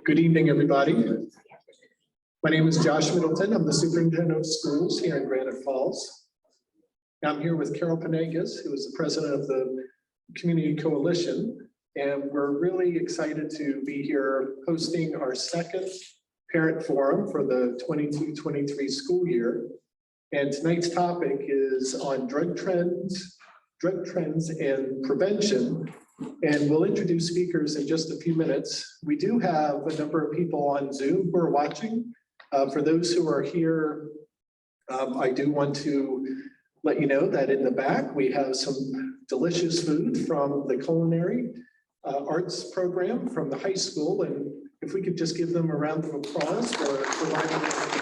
Good evening, everybody. My name is Josh Middleton. I'm the superintendent of schools here in Granite Falls. I'm here with Carol Panegas, who is the president of the Community Coalition, and we're really excited to be here hosting our second parent forum for the 22-23 school year. And tonight's topic is on drug trends and prevention. And we'll introduce speakers in just a few minutes. We do have a number of people on Zoom who are watching. For those who are here, I do want to let you know that in the back, we have some delicious food from the culinary arts program from the high school. And if we could just give them a round of applause for providing that.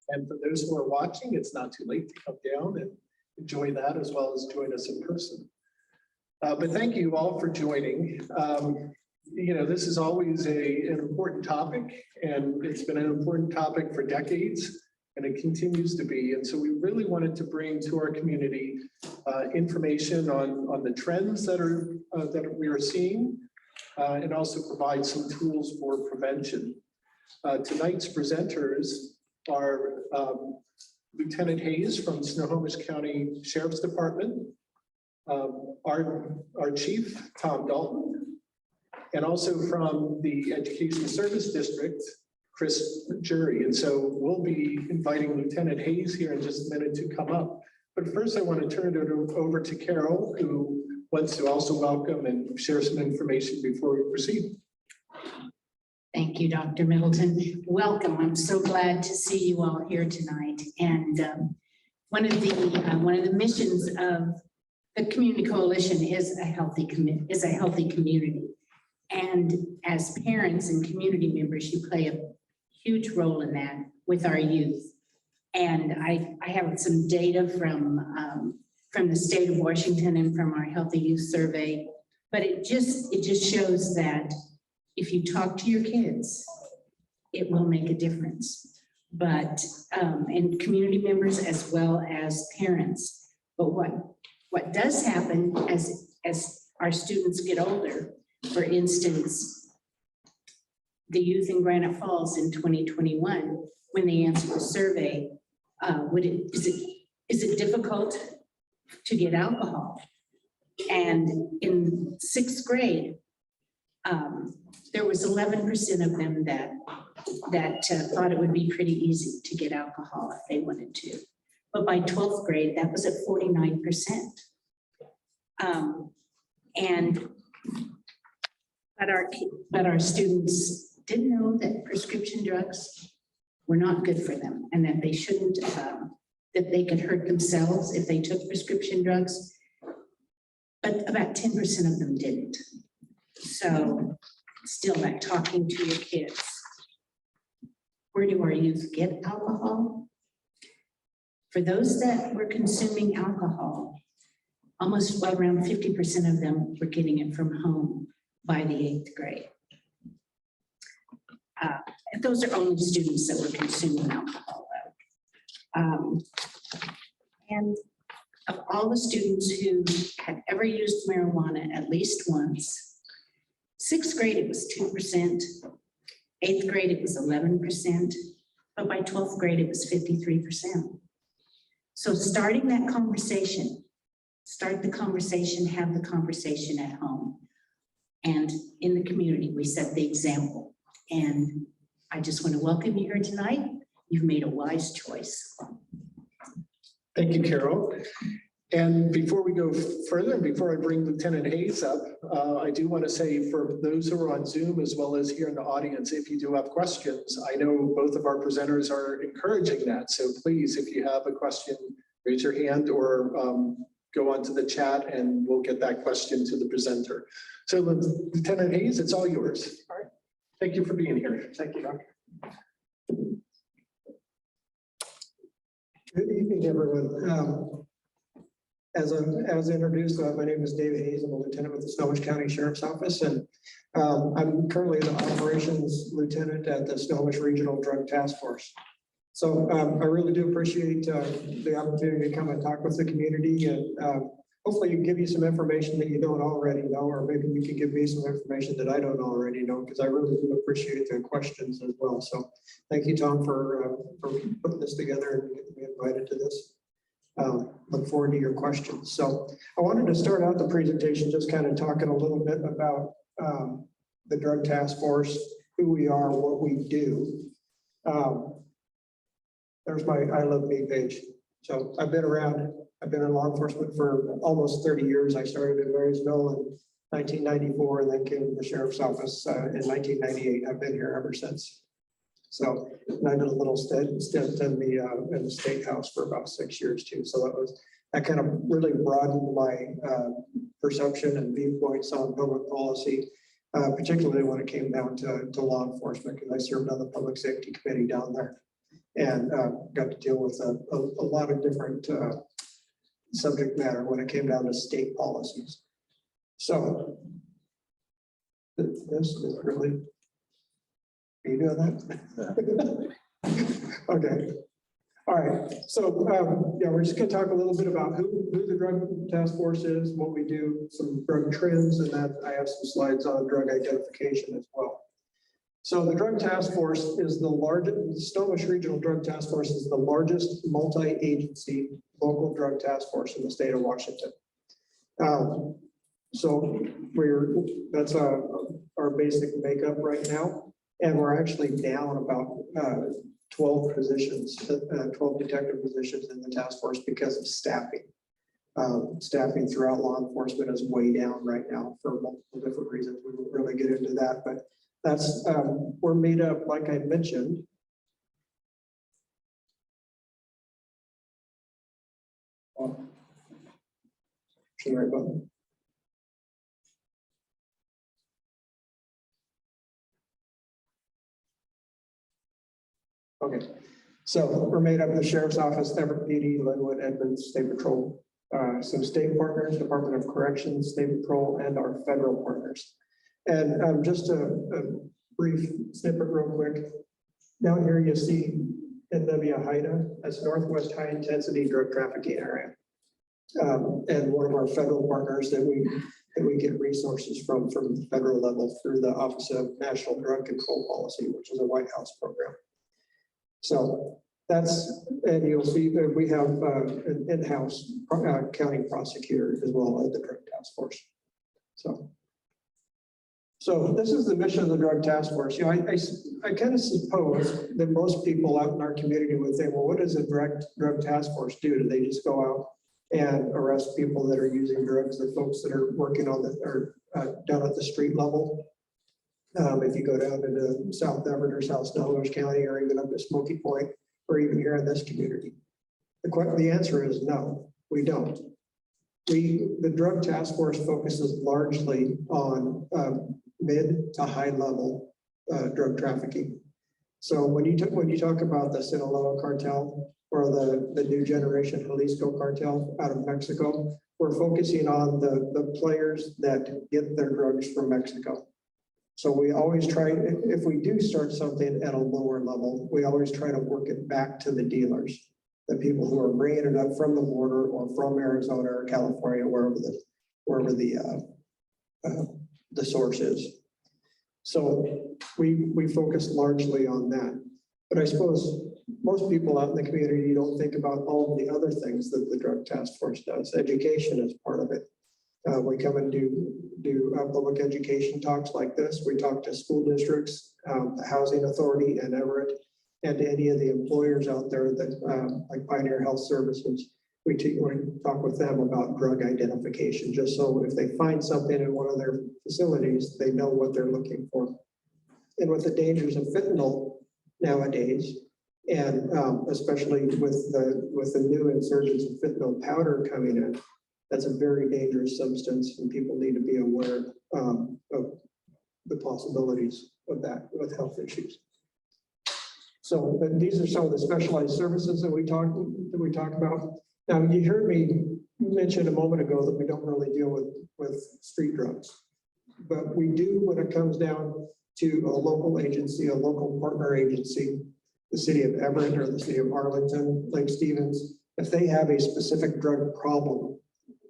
And for those who are watching, it's not too late to come down and enjoy that as well as join us in person. But thank you all for joining. You know, this is always an important topic, and it's been an important topic for decades, and it continues to be. And so we really wanted to bring to our community information on the trends that we are seeing, and also provide some tools for prevention. Tonight's presenters are Lieutenant Hayes from Snohomish County Sheriff's Department, our chief, Tom Dalton, and also from the Education Service District, Chris Jury. And so we'll be inviting Lieutenant Hayes here in just a minute to come up. But first I want to turn it over to Carol, who wants to also welcome and share some information before we proceed. Thank you, Dr. Middleton. Welcome. I'm so glad to see you all here tonight. And one of the missions of the Community Coalition is a healthy community. And as parents and community members, you play a huge role in that with our youth. And I have some data from the state of Washington and from our Healthy Youth Survey, but it just shows that if you talk to your kids, it will make a difference. But and community members as well as parents. But what does happen as our students get older, for instance, the youth in Granite Falls in 2021, when they answered the survey, is it difficult to get alcohol? And in 6th grade, there was 11% of them that thought it would be pretty easy to get alcohol if they wanted to. But by 12th grade, that was at 49%. But our students didn't know that prescription drugs were not good for them, and that they shouldn't, that they could hurt themselves if they took prescription drugs. But about 10% of them didn't. So still, that talking to your kids. Where do our youth get alcohol? For those that were consuming alcohol, almost around 50% of them were getting it from home by the 8th grade. Those are only students that were consuming alcohol, though. And of all the students who had ever used marijuana at least once, 6th grade, it was 2%, 8th grade, it was 11%, but by 12th grade, it was 53%. So starting that conversation, start the conversation, have the conversation at home. And in the community, we set the example. And I just want to welcome you here tonight. You've made a wise choice. Thank you, Carol. And before we go further, and before I bring Lieutenant Hayes up, I do want to say for those who are on Zoom as well as here in the audience, if you do have questions, I know both of our presenters are encouraging that. So please, if you have a question, raise your hand or go onto the chat and we'll get that question to the presenter. So Lieutenant Hayes, it's all yours. All right. Thank you for being here. Thank you, Doctor. Good evening, everyone. As introduced, my name is David Hayes. I'm a lieutenant with the Snohomish County Sheriff's Office, and I'm currently the operations lieutenant at the Snohomish Regional Drug Task Force. So I really do appreciate the opportunity to come and talk with the community and hopefully give you some information that you don't already know, or maybe you can give me some information that I don't already know, because I really do appreciate the questions as well. So thank you, Tom, for putting this together and getting me invited to this. Look forward to your questions. So I wanted to start out the presentation just kind of talking a little bit about the Drug Task Force, who we are, what we do. There's my I Love Me page. So I've been in law enforcement for almost 30 years. I started in Marysville in 1994 and then came to the sheriff's office in 1998. I've been here ever since. So and I did a little stint in the state house for about 6 years too. So that kind of really broadened my perception and viewpoints on public policy, particularly when it came down to law enforcement, because I served on the public safety committee down there and got to deal with a lot of different subject matter when it came down to state policies. So this is really, are you doing that? Okay. All right. So yeah, we're just going to talk a little bit about who the Drug Task Force is, what we do, some drug trends, and then I have some slides on drug identification as well. So the Drug Task Force is the largest, the Snohomish Regional Drug Task Force is the largest multi-agency local drug task force in the state of Washington. So that's our basic makeup right now. And we're actually down about 12 positions, 12 detective positions in the task force because of staffing. Staffing throughout law enforcement is way down right now for multiple different reasons. We won't really get into that, but that's, we're made up, like I mentioned. Right button. Okay, so we're made up of the Sheriff's Office, Everett PD, Linwood, Edmonds, State Patrol, some state partners, Department of Corrections, State Patrol, and our federal partners. And just a brief snippet real quick. Down here you see NW HIDA, that's Northwest High Intensity Drug Trafficking Area. And one of our federal partners that we get resources from the federal level through the Office of National Drug Control Policy, which is a White House program. So that's, and you'll see that we have an in-house county prosecutor as well as the Drug Task Force. So this is the mission of the Drug Task Force. You know, I kind of suppose that most people out in our community would think, well, what does a drug task force do? Do they just go out and arrest people that are using drugs, or folks that are working on down at the street level? If you go down into South Everett or South Snohomish County, or even up to Smoky Point, or even here in this community, the answer is no, we don't. The Drug Task Force focuses largely on mid to high level drug trafficking. So when you talk about the Sinaloa cartel or the new generation Jalisco cartel out of Mexico, we're focusing on the players that get their drugs from Mexico. So we always try, if we do start something at a lower level, we always try to work it back to the dealers, the people who are bringing it up from the border or from Arizona or California, wherever the source is. So we focus largely on that. But I suppose most people out in the community don't think about all of the other things that the Drug Task Force does. Education is part of it. We come and do public education talks like this. We talk to school districts, the Housing Authority in Everett, and to any of the employers out there that like Pioneer Health Services. We talk with them about drug identification, just so if they find something in one of their facilities, they know what they're looking for. And with the dangers of fentanyl nowadays, and especially with the new insurgence of fentanyl powder coming in, that's a very dangerous substance, and people need to be aware of the possibilities of that with health issues. So, but these are some of the specialized services that we talk about. Now, you heard me mention a moment ago that we don't really deal with street drugs, but we do when it comes down to a local agency, a local partner agency the city of Everett or the city of Arlington, Lake Stevens, if they have a specific drug problem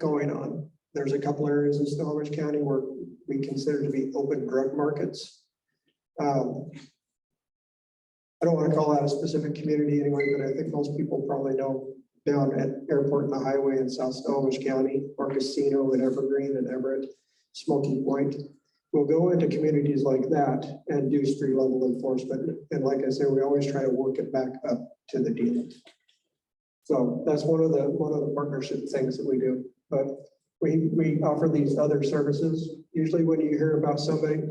going on, there's a couple areas in Snohomish County where we consider to be open drug markets. I don't want to call out a specific community anyway, but I think most people probably know down at Airport and the Highway in South Snohomish County, or Casino in Evergreen and Everett, Smoky Point. We'll go into communities like that and do street level enforcement. And like I said, we always try to work it back up to the dealer. So that's one of the partnership things that we do. But we offer these other services. Usually when you hear about somebody,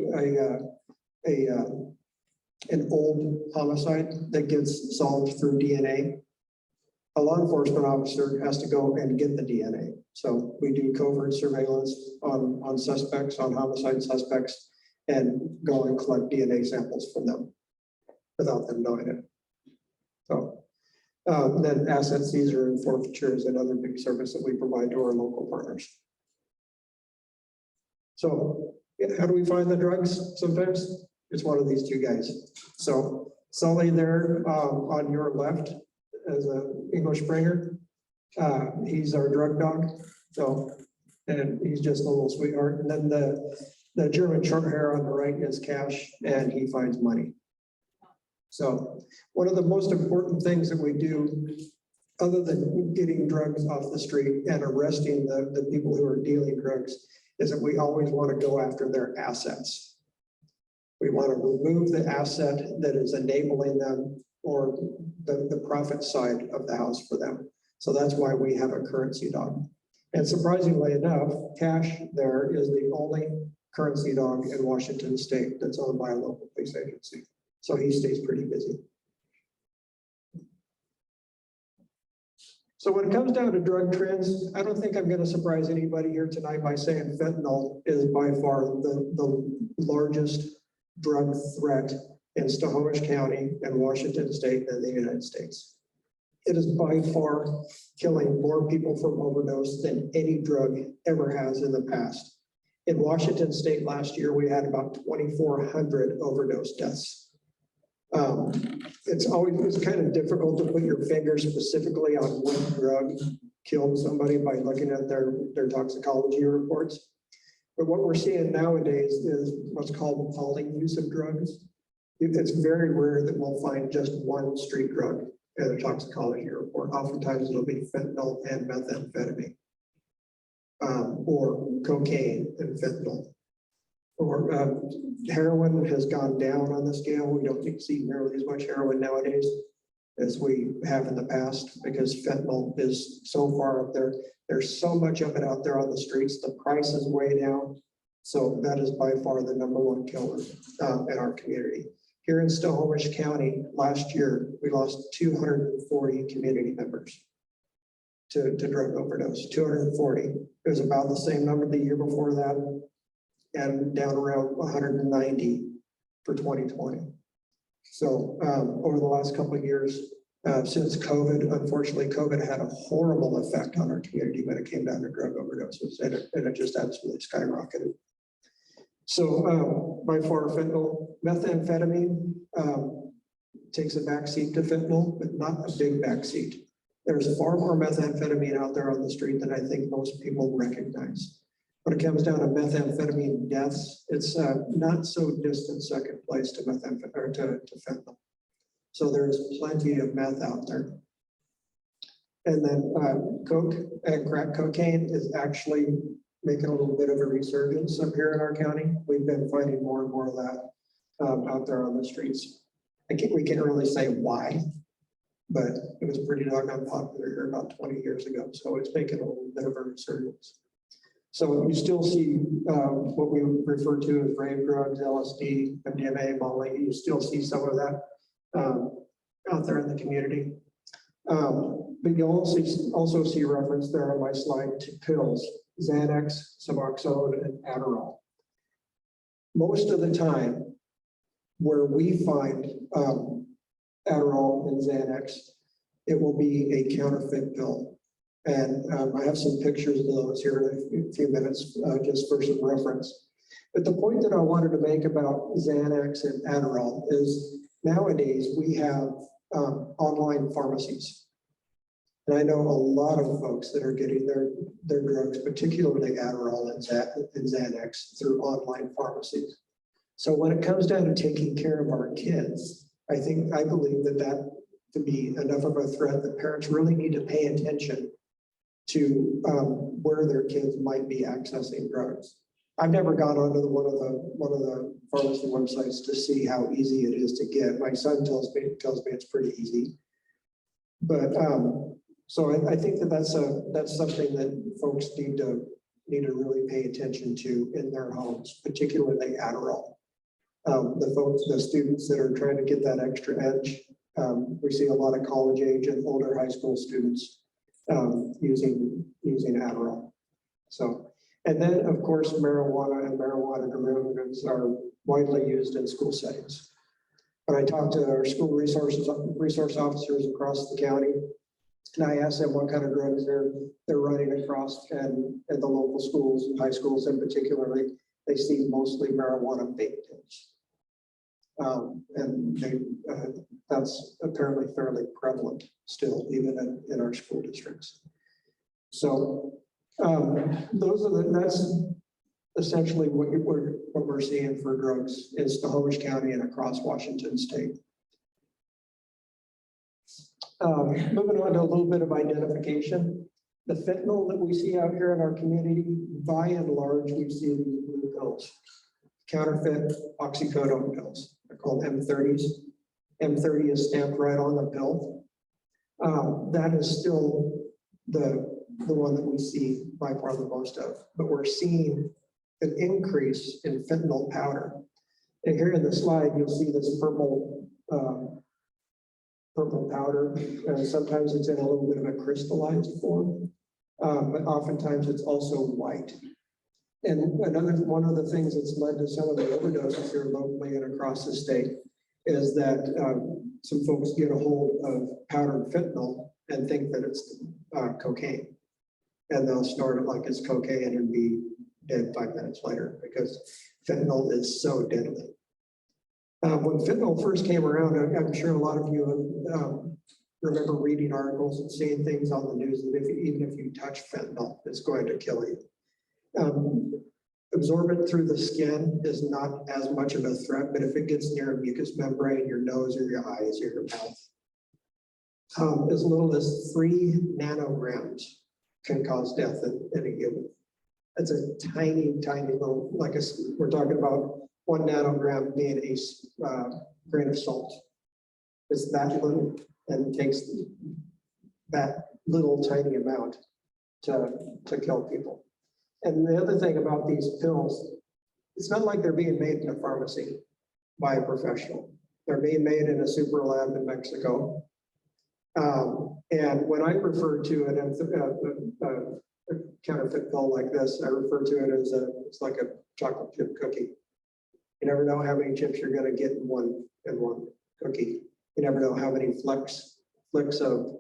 an old homicide that gets solved through DNA, a law enforcement officer has to go and get the DNA. So we do covert surveillance on suspects, on homicide suspects, and go and collect DNA samples from them without them knowing it. So then asset seizure and forfeiture is another big service that we provide to our local partners. So how do we find the drugs? Sometimes it's one of these two guys. So Sully there on your left as an English Springer. He's our drug dog. So, and he's just a little sweetheart. And then the German short hair on the right is Cash, and he finds money. So one of the most important things that we do, other than getting drugs off the street and arresting the people who are dealing drugs, is that we always want to go after their assets. We want to remove the asset that is enabling them or the profit side of the house for them. So that's why we have a currency dog. And surprisingly enough, Cash there is the only currency dog in Washington state that's owned by a local police agency. So he stays pretty busy. So when it comes down to drug trends, I don't think I'm going to surprise anybody here tonight by saying fentanyl is by far the largest drug threat in Snohomish County and Washington state and the United States. It is by far killing more people from overdose than any drug ever has in the past. In Washington state last year, we had about 2,400 overdose deaths. It's kind of difficult to put your finger specifically on what drug killed somebody by looking at their toxicology reports. But what we're seeing nowadays is what's called poly-use of drugs. It's very rare that we'll find just one street drug in a toxicology report. Oftentimes it'll be fentanyl and methamphetamine, or cocaine and fentanyl. Or heroin has gone down on the scale. We don't see nearly as much heroin nowadays as we have in the past because fentanyl is so far up there. There's so much of it out there on the streets. The price is way down. So that is by far the #1 killer in our community. Here in Snohomish County, last year, we lost 240 community members to drug overdose, 240. It was about the same number the year before that, and down around 190 for 2020. So over the last couple of years, since COVID, unfortunately, COVID had a horrible effect on our community when it came down to drug overdoses, and it just absolutely skyrocketed. So by far, fentanyl, methamphetamine takes a backseat to fentanyl, but not a big backseat. There's far more methamphetamine out there on the street than I think most people recognize. When it comes down to methamphetamine deaths, it's not so distant second place to methamphetamine or to fentanyl. So there's plenty of meth out there. And then coke and crack cocaine is actually making a little bit of a resurgence up here in our county. We've been finding more and more of that out there on the streets. We can't really say why, but it was pretty doggone popular here about 20 years ago. So it's making a little bit of a resurgence. So you still see what we refer to as rave drugs, LSD, MDMA, Molly. You still see some of that out there in the community. But you'll also see reference there on my slide to pills, Xanax, Suboxone, and Adderall. Most of the time, where we find Adderall and Xanax, it will be a counterfeit pill. And I have some pictures of those here in a few minutes, just for some reference. But the point that I wanted to make about Xanax and Adderall is nowadays we have online pharmacies. And I know a lot of folks that are getting their drugs, particularly Adderall and Xanax, through online pharmacies. So when it comes down to taking care of our kids, I believe that to be enough of a threat that parents really need to pay attention to where their kids might be accessing drugs. I've never gone onto one of the pharmacy websites to see how easy it is to get. My son tells me it's pretty easy. But so I think that's something that folks need to really pay attention to in their homes, particularly Adderall. The students that are trying to get that extra edge, we see a lot of college age and older high school students using Adderall. So, and then of course, marijuana and marijuana derivatives are widely used in school settings. When I talk to our school resource officers across the county, and I ask them what kind of drugs they're running across and the local schools and high schools in particular, they see mostly marijuana vape pills. And that's apparently fairly prevalent still, even in our school districts. So that's essentially what we're seeing for drugs in Snohomish County and across Washington State. Moving on to a little bit of identification. The fentanyl that we see out here in our community, by and large, we see these blue pills, counterfeit oxycodone pills. They're called M30s. M30 is stamped right on the pill. That is still the one that we see by far the most of, but we're seeing an increase in fentanyl powder. And here in the slide, you'll see this purple powder. Sometimes it's in a little bit of a crystallized form, but oftentimes it's also white. And one of the things that's led to some of the overdoses here locally and across the state is that some folks get a hold of powdered fentanyl and think that it's cocaine. And they'll snort it like it's cocaine and be dead 5 minutes later because fentanyl is so deadly. When fentanyl first came around, I'm sure a lot of you remember reading articles and seeing things on the news that even if you touch fentanyl, it's going to kill you. Absorbent through the skin is not as much of a threat, but if it gets near a mucous membrane, your nose or your eyes or your mouth, as little as 3 nanograms can cause death in a human. That's a tiny, tiny little, we're talking about 1 nanogram being a grain of salt. It's that little, and it takes that little tiny amount to kill people. And the other thing about these pills, it's not like they're being made in a pharmacy by a professional. They're being made in a super lab in Mexico. And when I refer to it as a counterfeit pill like this, I refer to it as it's like a chocolate chip cookie. You never know how many chips you're going to get in one cookie. You never know how many flecks of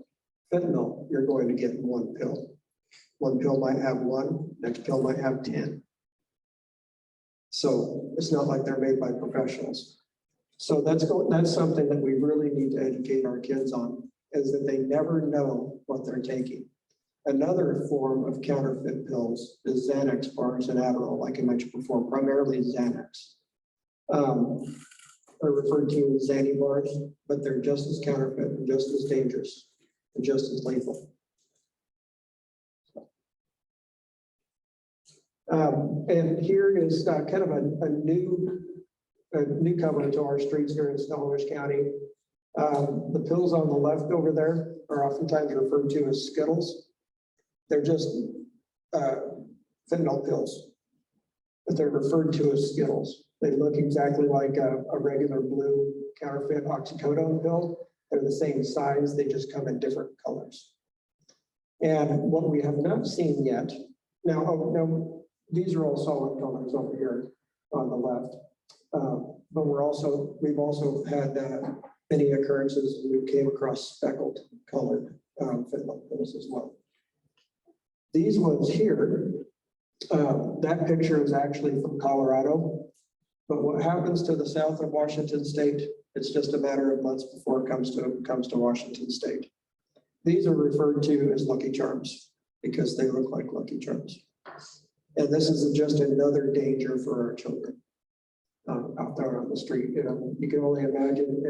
fentanyl you're going to get in one pill. One pill might have 1, next pill might have 10. So it's not like they're made by professionals. So that's something that we really need to educate our kids on, is that they never know what they're taking. Another form of counterfeit pills is Xanax bars and Adderall, like I mentioned before, primarily Xanax. Are referred to as Xanny bars, but they're just as counterfeit and just as dangerous and just as lethal. And here is kind of a newcomer to our streets here in Snohomish County. The pills on the left over there are oftentimes referred to as Skittles. They're just fentanyl pills, but they're referred to as Skittles. They look exactly like a regular blue counterfeit oxycodone pill. They're the same size, they just come in different colors. And what we have not seen yet, now these are all solid colors over here on the left. But we've also had many occurrences, we came across speckled colored fentanyl pills as well. These ones here, that picture is actually from Colorado. But what happens to the south of Washington State It's just a matter of months before it comes to Washington State. These are referred to as Lucky Charms because they look like Lucky Charms. And this is just another danger for our children out there on the street. You know, you can only imagine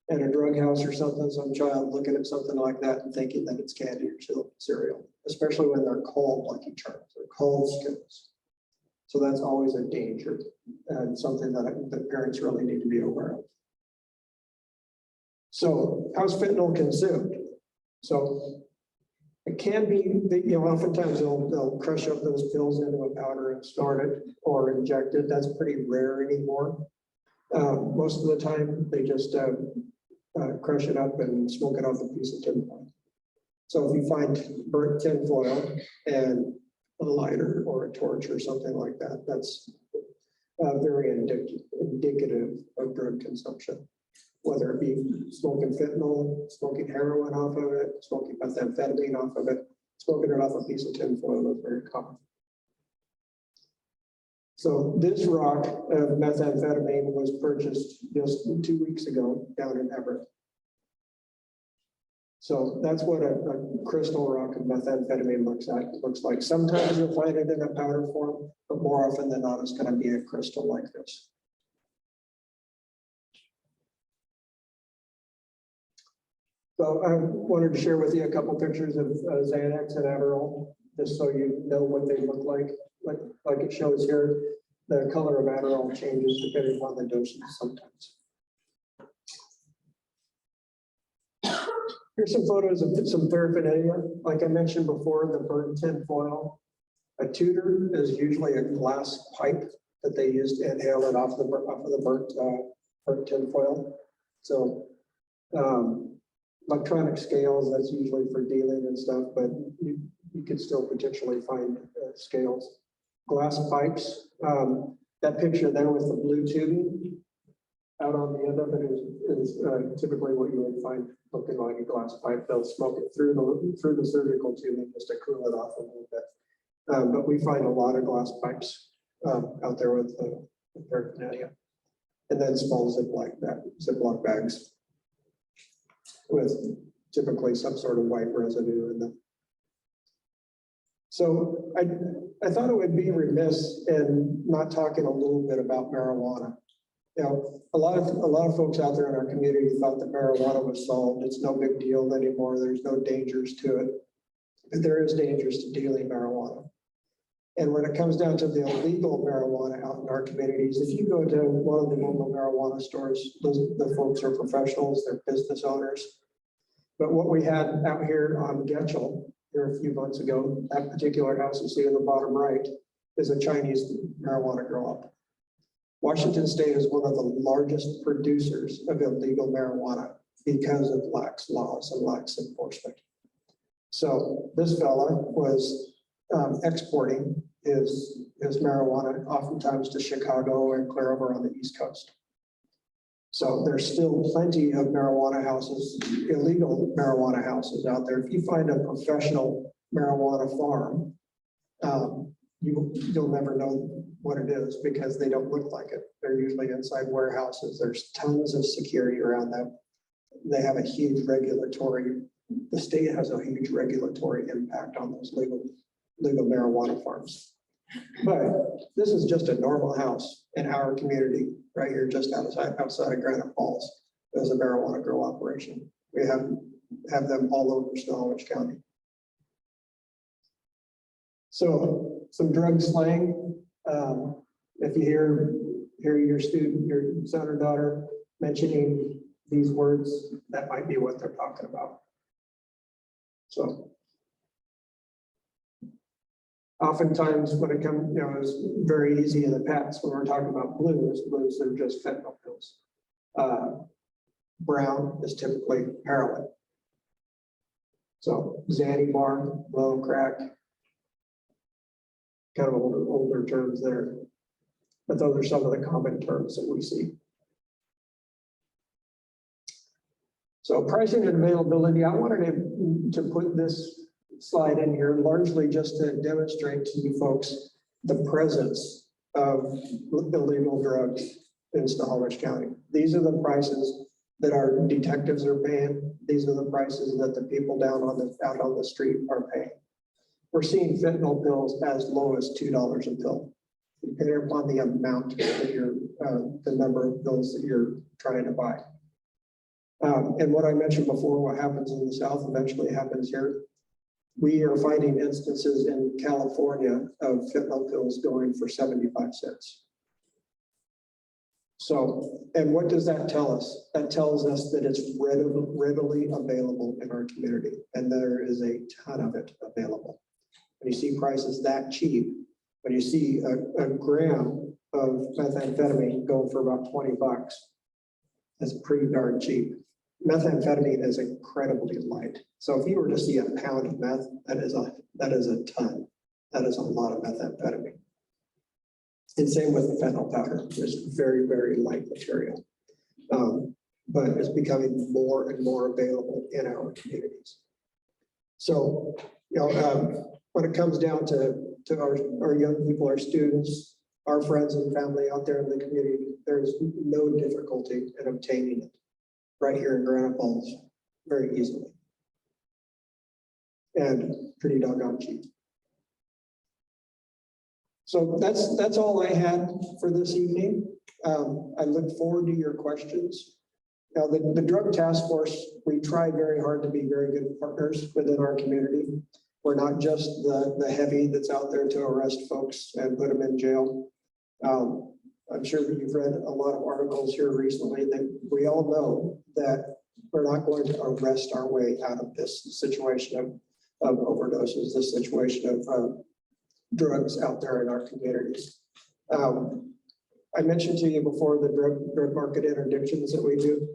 in a drug house or something, some child looking at something like that and thinking that it's candy or cereal, especially when they're called Lucky Charms, they're called Skittles. So that's always a danger and something that parents really need to be aware of. So how's fentanyl consumed? So it can be, you know, oftentimes they'll crush up those pills into a powder and snort it or inject it. That's pretty rare anymore. Most of the time they just crush it up and smoke it off a piece of tinfoil. So if you find burnt tinfoil and a lighter or a torch or something like that, that's very indicative of drug consumption. Whether it be smoking fentanyl, smoking heroin off of it, smoking methamphetamine off of it, smoking it off a piece of tinfoil is very common. So this rock of methamphetamine was purchased just 2 weeks ago down in Everett. So that's what a crystal rock of methamphetamine looks like. Sometimes you'll find it in a powder form, but more often than not, it's going to be a crystal like this. So I wanted to share with you a couple pictures of Xanax and Adderall, just so you know what they look like. Like it shows here, the color of Adderall changes depending upon the dosage sometimes. Here's some photos of some paraphernalia. Like I mentioned before, the burnt tinfoil. A tutor is usually a glass pipe that they use to inhale it off of the burnt tinfoil. So electronic scales, that's usually for dealing and stuff, but you could still potentially find scales. Glass pipes, that picture there with the blue tubing out on the end of it is typically what you would find looking like a glass pipe. They'll smoke it through the surgical tubing just to cool it off a little bit. But we find a lot of glass pipes out there with paraphernalia. And then small Ziploc bags with typically some sort of white residue in them. So I thought it would be remiss in not talking a little bit about marijuana. You know, a lot of folks out there in our community thought that marijuana was solved. It's no big deal anymore. There's no dangers to it. But there is dangers to dealing marijuana. And when it comes down to the illegal marijuana out in our communities, if you go to one of the local marijuana stores, the folks are professionals, they're business owners. But what we had out here on Getchell here a few months ago, that particular house you see in the bottom right is a Chinese marijuana grow up. Washington State is one of the largest producers of illegal marijuana because of lax laws and lax enforcement. So this fella was exporting his marijuana oftentimes to Chicago and clear over on the East Coast. So there's still plenty of marijuana houses, illegal marijuana houses out there. If you find a professional marijuana farm, you'll never know what it is because they don't look like it. They're usually inside warehouses. There's tons of security around them. They have a huge the state has a huge regulatory impact on those legal marijuana farms. But this is just a normal house in our community right here, just outside of Granite Falls. There's a marijuana grow operation. We have them all over Snohomish County. So some drug slang. If you hear your son or daughter mentioning these words, that might be what they're talking about. So oftentimes when it comes, it's very easy in the past when we're talking about blues are just fentanyl pills. Brown is typically heroin. So Xanny bar, blow, crack, kind of older terms there. But those are some of the common terms that we see. So pricing and availability, I wanted to put this slide in here largely just to demonstrate to you folks the presence of illegal drugs in Snohomish County. These are the prices that our detectives are paying. These are the prices that the people down on out on the street are paying. We're seeing fentanyl pills as low as $2 a pill, depending upon the amount that you're, the number of pills that you're trying to buy. And what I mentioned before, what happens in the South eventually happens here. We are finding instances in California of fentanyl pills going for 75 cents. So, and what does that tell us? That tells us that it's readily available in our community, and there is a ton of it available. When you see prices that cheap, when you see a gram of methamphetamine go for about 20 bucks, that's pretty darn cheap. Methamphetamine is incredibly light. So if you were to see a pound of meth, that is a ton. That is a lot of methamphetamine. And same with the fentanyl powder. It's very, very light material. But it's becoming more and more available in our communities. So, you know, when it comes down to our young people, our students, our friends and family out there in the community, there's no difficulty in obtaining it right here in Granite Falls very easily. And pretty doggone cheap. So that's all I had for this evening. I look forward to your questions. Now, the drug task force, we try very hard to be very good partners within our community. We're not just the heavy that's out there to arrest folks and put them in jail. I'm sure that you've read a lot of articles here recently that we all know that we're not going to arrest our way out of this situation of overdoses, this situation of drugs out there in our communities. I mentioned to you before the drug market interdictions that we do.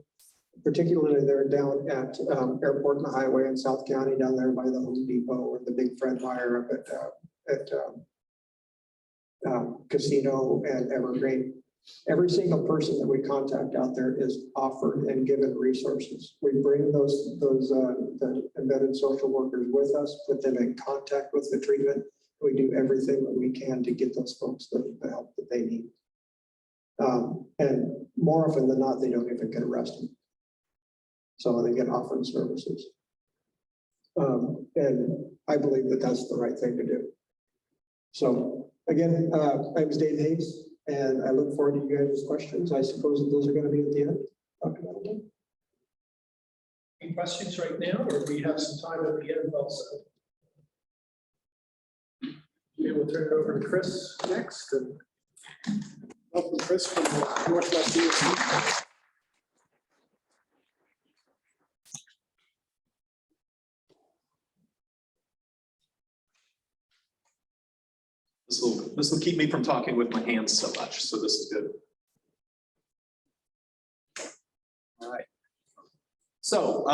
Particularly, they're down at Airport and the Highway in South County, down there by the Home Depot or the big Fred Meyer up at Casino and Evergreen. Every single person that we contact out there is offered and given resources. We bring the embedded social workers with us, put them in contact with the treatment. We do everything that we can to get those folks the help that they need. And more often than not, they don't even get arrested. So they get offered services. And I believe that that's the right thing to do. So again, my name is Dave Hayes, and I look forward to you guys' questions. I suppose that those are going to be at the end. Dr. Middleton? Any questions right now, or we have some time at the end also? Okay, we'll turn it over to Chris next. And welcome, Chris, from Northwest USC. This will keep me from talking with my hands so much, so this is good. All right. So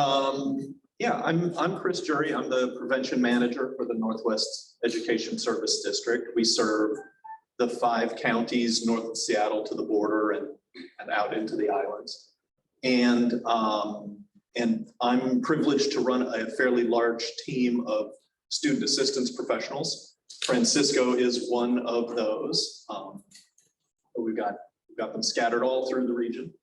yeah, I'm Chris Jury. I'm the prevention manager for the Northwest Education Service District. We serve the 5 counties north of Seattle to the border and out into the islands. And I'm privileged to run a fairly large team of student assistance professionals. Francisco is one of those. We've got them scattered all through the region.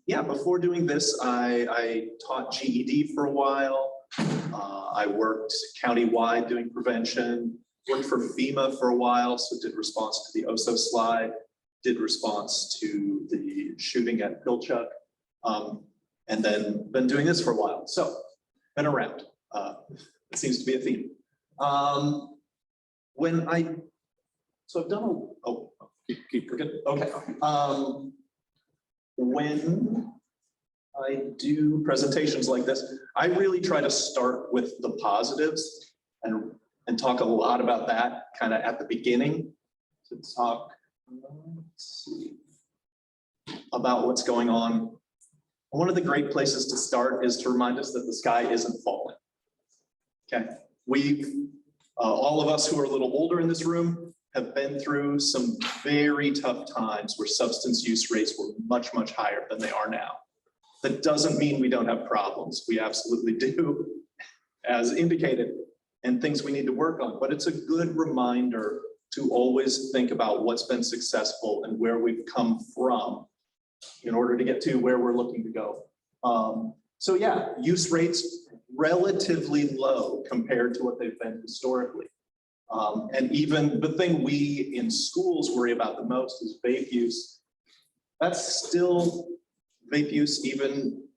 Yeah, before doing this, I taught GED for a while. I worked countywide doing prevention, worked for FEMA for a while, so did response to the Oso slide, did response to the shooting at Pilchuck, and then been doing this for a while. So been around. It seems to be a theme. So I've done keep forgetting. Okay. When I do presentations like this, I really try to start with the positives and talk a lot about that kind of at the beginning to talk, let's see, about what's going on. One of the great places to start is to remind us that the sky isn't falling. Okay, all of us who are a little older in this room have been through some very tough times where substance use rates were much, much higher than they are now. That doesn't mean we don't have problems. We absolutely do, as indicated, and things we need to work on. But it's a good reminder to always think about what's been successful and where we've come from in order to get to where we're looking to go. So yeah, use rates relatively low compared to what they've been historically. And even the thing we in schools worry about the most is vape use. That's still vape use, even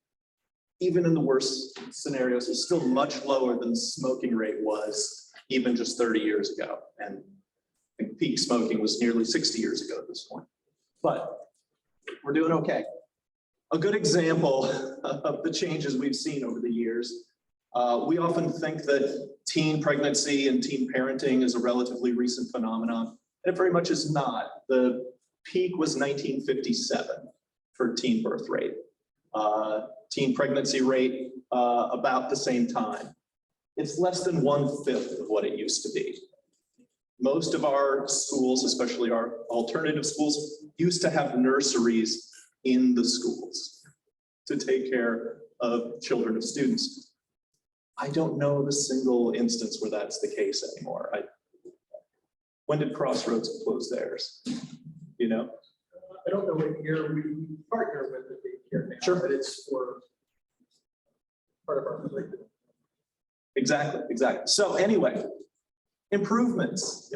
in the worst scenarios, is still much lower than the smoking rate was even just 30 years ago. And I think peak smoking was nearly 60 years ago at this point. But we're doing okay. A good example of the changes we've seen over the years, we often think that teen pregnancy and teen parenting is a relatively recent phenomenon, and it very much is not. The peak was 1957 for teen birth rate. Teen pregnancy rate about the same time. It's less than 1/5 of what it used to be. Most of our schools, especially our alternative schools, used to have nurseries in the schools to take care of children of students. I don't know of a single instance where that's the case anymore. When did Crossroads close theirs? You know? I don't know what year we partner with the daycare now, Sure. but it's for part of our curriculum. Exactly. So anyway, improvements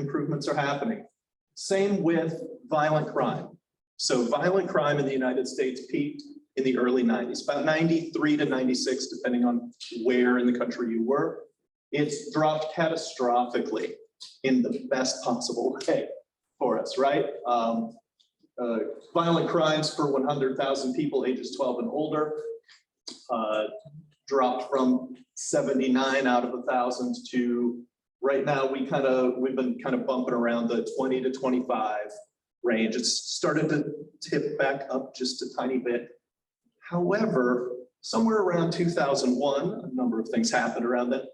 are happening. Same with violent crime. So violent crime in the United States peaked in the early 90s, about 93 to 96, depending on where in the country you were. It's dropped catastrophically in the best possible way for us, right? Violent crimes per 100,000 people ages 12 and older dropped from 79 out of 1,000 to right now we've been kind of bumping around the 20 to 25 range. It's started to tip back up just a tiny bit. However, somewhere around 2001, a number of things happened around that.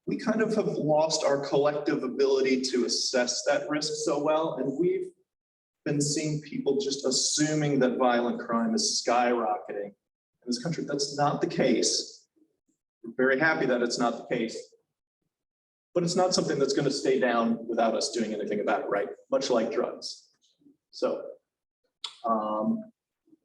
We kind of have lost our collective ability to assess that risk so well, and we've been seeing people just assuming that violent crime is skyrocketing in this country. That's not the case. We're very happy that it's not the case. But it's not something that's going to stay down without us doing anything about it, right? Much like drugs. So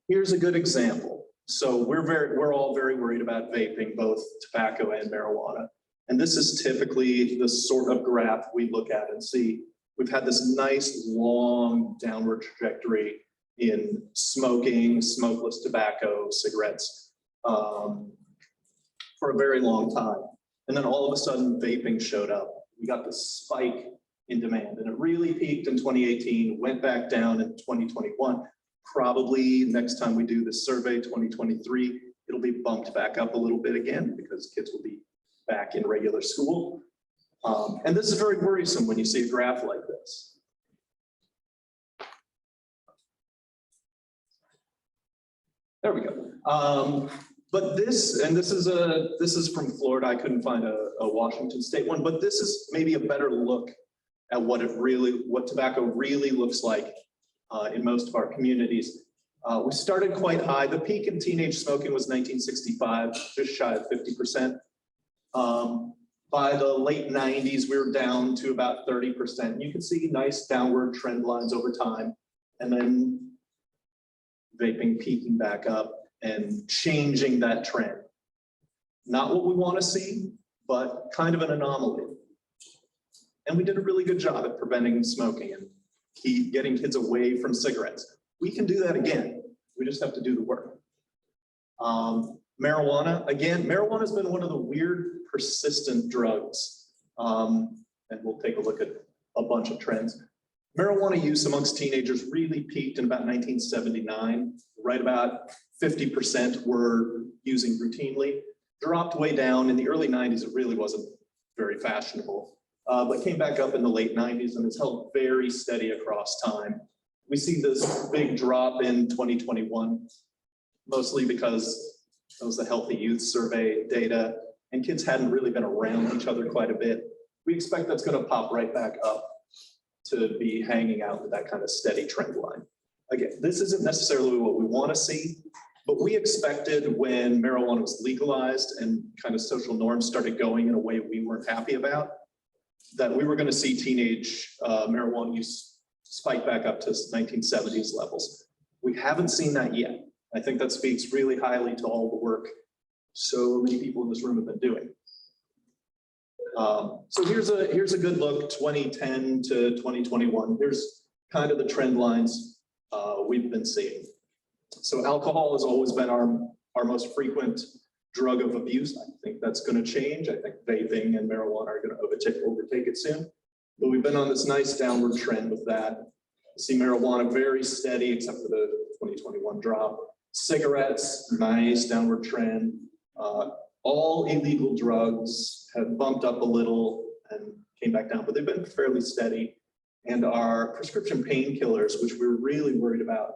here's a good example. So we're all very worried about vaping, both tobacco and marijuana. And this is typically the sort of graph we look at and see. We've had this nice long downward trajectory in smoking, smokeless tobacco, cigarettes for a very long time. And then all of a sudden vaping showed up. We got this spike in demand and it really peaked in 2018, went back down in 2021. Probably next time we do this survey, 2023, it'll be bumped back up a little bit again because kids will be back in regular school. And this is very worrisome when you see a graph like this. There we go. But this is from Florida. I couldn't find a Washington State one, but this is maybe a better look at what tobacco really looks like in most of our communities. We started quite high. The peak in teenage smoking was 1965, just shy of 50%. By the late 90s, we were down to about 30%. You can see nice downward trend lines over time, and then vaping peaking back up and changing that trend. Not what we want to see, but kind of an anomaly. And we did a really good job at preventing smoking and getting kids away from cigarettes. We can do that again. We just have to do the work. Marijuana, again, marijuana has been one of the weird persistent drugs. And we'll take a look at a bunch of trends. Marijuana use amongst teenagers really peaked in about 1979. Right about 50% were using routinely. Dropped way down in the early 90s. It really wasn't very fashionable, but came back up in the late 90s and has held very steady across time. We see this big drop in 2021, mostly because it was the Healthy Youth Survey data, and kids hadn't really been around each other quite a bit. We expect that's going to pop right back up to be hanging out with that kind of steady trend line. Again, this isn't necessarily what we want to see, but we expected when marijuana was legalized and kind of social norms started going in a way we weren't happy about, that we were going to see teenage marijuana use spike back up to 1970s levels. We haven't seen that yet. I think that speaks really highly to all the work so many people in this room have been doing. So here's a good look, 2010 to 2021. Here's kind of the trend lines we've been seeing. So alcohol has always been our most frequent drug of abuse. I think that's going to change. I think vaping and marijuana are going to overtake it soon. But we've been on this nice downward trend with that. See marijuana very steady, except for the 2021 drop. Cigarettes, nice downward trend. All illegal drugs have bumped up a little and came back down, but they've been fairly steady. And our prescription painkillers, which we were really worried about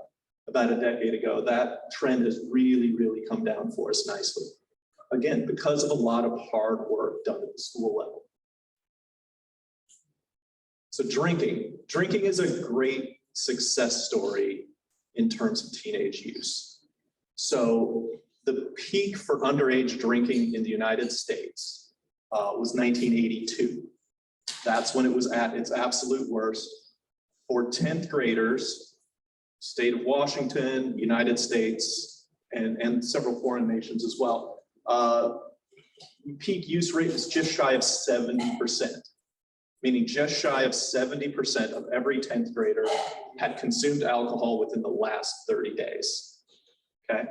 a decade ago, that trend has really, really come down for us nicely. Again, because of a lot of hard work done at the school level. So drinking is a great success story in terms of teenage use. So the peak for underage drinking in the United States was 1982. That's when it was at its absolute worst. For 10th graders, state of Washington, United States, and several foreign nations as well, peak use rate was just shy of 70%, meaning just shy of 70% of every 10th grader had consumed alcohol within the last 30 days, okay?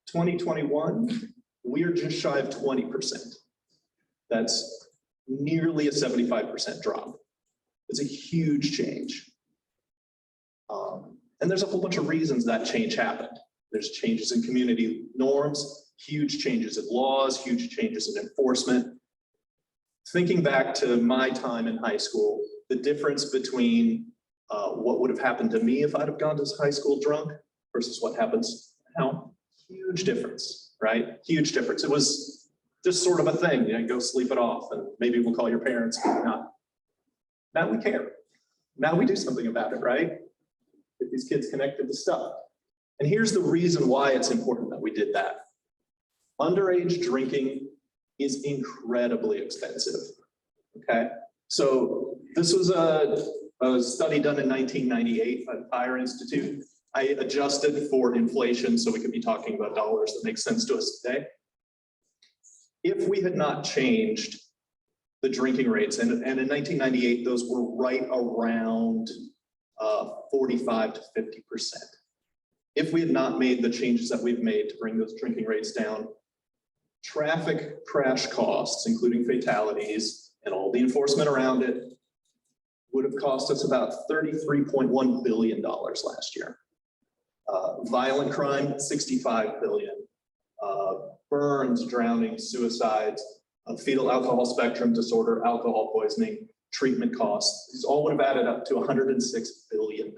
2021, we are just shy of 20%. That's nearly a 75% drop. It's a huge change. And there's a whole bunch of reasons that change happened. There's changes in community norms, huge changes in laws, huge changes in enforcement. Thinking back to my time in high school, the difference between what would have happened to me if I'd have gone to high school drunk versus what happens now, huge difference, right? Huge difference. It was just sort of a thing, you know, go sleep it off and maybe we'll call your parents, maybe not. Now we care. Now we do something about it, right? Get these kids connected to stuff. And here's the reason why it's important that we did that. Underage drinking is incredibly expensive, okay? So this was a study done in 1998 by the Fire Institute. I adjusted for inflation so we could be talking about dollars that make sense to us today. If we had not changed the drinking rates, and in 1998, those were right around 45 to 50%. If we had not made the changes that we've made to bring those drinking rates down, traffic crash costs, including fatalities and all the enforcement around it, would have cost us about $33.1 billion last year. Violent crime, $65 billion. Burns, drowning, suicides, fetal alcohol spectrum disorder, alcohol poisoning, treatment costs, these all would have added up to $106 billion.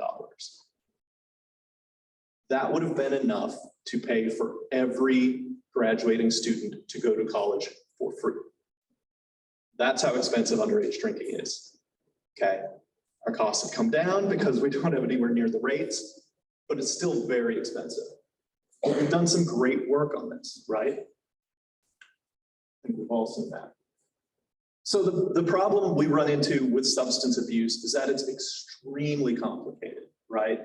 That would have been enough to pay for every graduating student to go to college for free. That's how expensive underage drinking is, okay? Our costs have come down because we don't have anywhere near the rates, but it's still very expensive. But we've done some great work on this, right? I think we've all seen that. So the problem we run into with substance abuse is that it's extremely complicated, right?